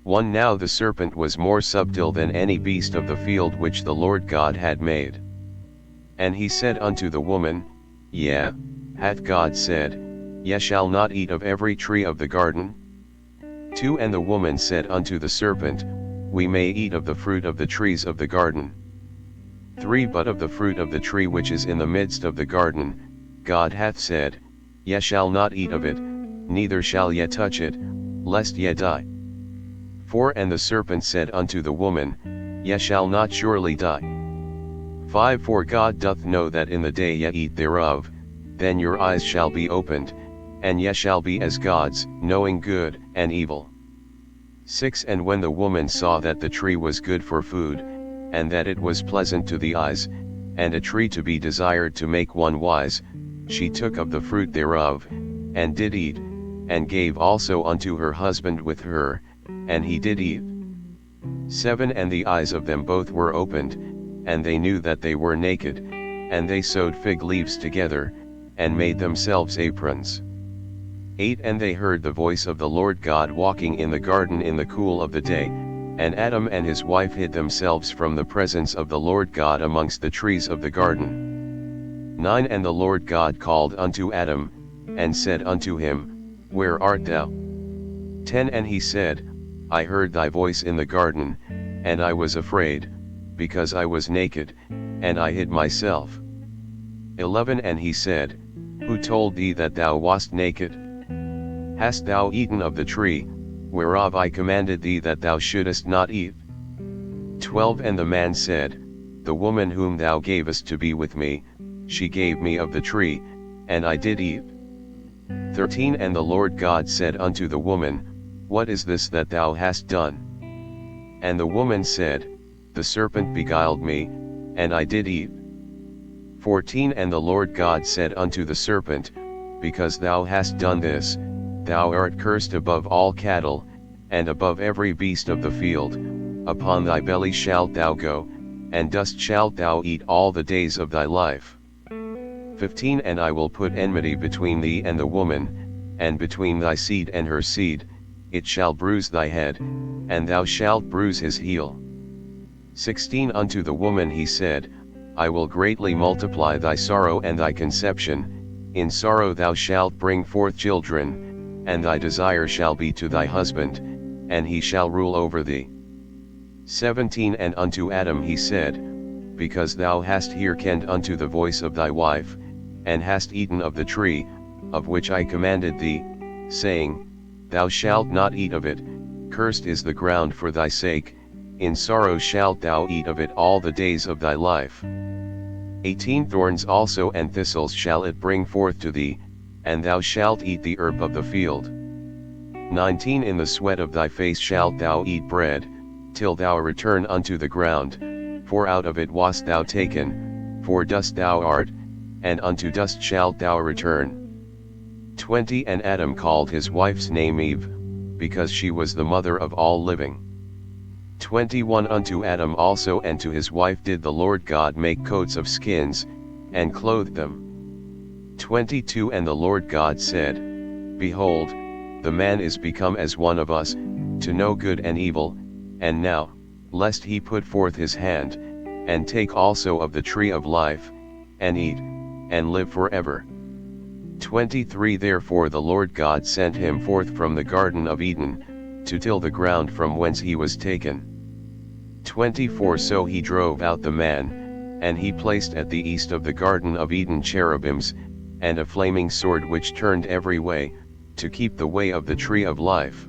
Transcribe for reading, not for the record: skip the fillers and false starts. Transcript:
1 Now the serpent was more subtle than any beast of the field which the Lord God had made. And he said unto the woman, Yea, hath God said, Ye shall not eat of every tree of the garden? 2 And the woman said unto the serpent, We may eat of the fruit of the trees of the garden. 3 But of the fruit of the tree which is in the midst of the garden, God hath said, Ye shall not eat of it, neither shall ye touch it, lest ye die. 4 And the serpent said unto the woman, Ye shall not surely die. 5 For God doth know that in the day ye eat thereof, then your eyes shall be opened, and ye shall be as gods, knowing good and evil. 6 And when the woman saw that the tree was good for food, and that it was pleasant to the eyes, and a tree to be desired to make one wise, she took of the fruit thereof, and did eat, and gave also unto her husband with her, and he did eat. 7 And the eyes of them both were opened, and they knew that they were naked, and they sewed fig leaves together, and made themselves aprons. 8 And they heard the voice of the Lord God walking in the garden in the cool of the day, and Adam and his wife hid themselves from the presence of the Lord God amongst the trees of the garden. 9 And the Lord God called unto Adam, and said unto him, Where art thou? 10 And he said, I heard thy voice in the garden, and I was afraid, because I was naked, and I hid myself. 11 And he said, Who told thee that thou wast naked? Hast thou eaten of the tree, whereof I commanded thee that thou shouldest not eat? 12 And the man said, The woman whom thou gavest to be with me, she gave me of the tree, and I did eat. 13 And the Lord God said unto the woman, What is this that thou hast done? And the woman said, The serpent beguiled me, and I did eat. 14 And the Lord God said unto the serpent, Because thou hast done this, thou art cursed above all cattle, and above every beast of the field, upon thy belly shalt thou go, and dust shalt thou eat all the days of thy life. 15 And I will put enmity between thee and the woman, and between thy seed and her seed, it shall bruise thy head, and thou shalt bruise his heel. 16 Unto the woman he said, I will greatly multiply thy sorrow and thy conception, in sorrow thou shalt bring forth children, and thy desire shall be to thy husband, and he shall rule over thee. 17 And unto Adam he said, Because thou hast hearkened unto the voice of thy wife, and hast eaten of the tree, of which I commanded thee, saying, Thou shalt not eat of it, cursed is the ground for thy sake, in sorrow shalt thou eat of it all the days of thy life. 18 Thorns also and thistles shall it bring forth to thee, and thou shalt eat the herb of the field. 19 In the sweat of thy face shalt thou eat bread, till thou return unto the ground, for out of it wast thou taken, for dust thou art, and unto dust shalt thou return. 20 And Adam called his wife's name Eve, because she was the mother of all living. 21 Unto Adam also and to his wife did the Lord God make coats of skins, and clothed them. 22 And the Lord God said, Behold, the man is become as one of us, to know good and evil, and now, lest he put forth his hand, and take also of the tree of life, and eat, and live forever. 23 Therefore the Lord God sent him forth from the Garden of Eden, to till the ground from whence he was taken. 24 So he drove out the man, and he placed at the east of the Garden of Eden cherubims, and a flaming sword which turned every way, to keep the way of the tree of life.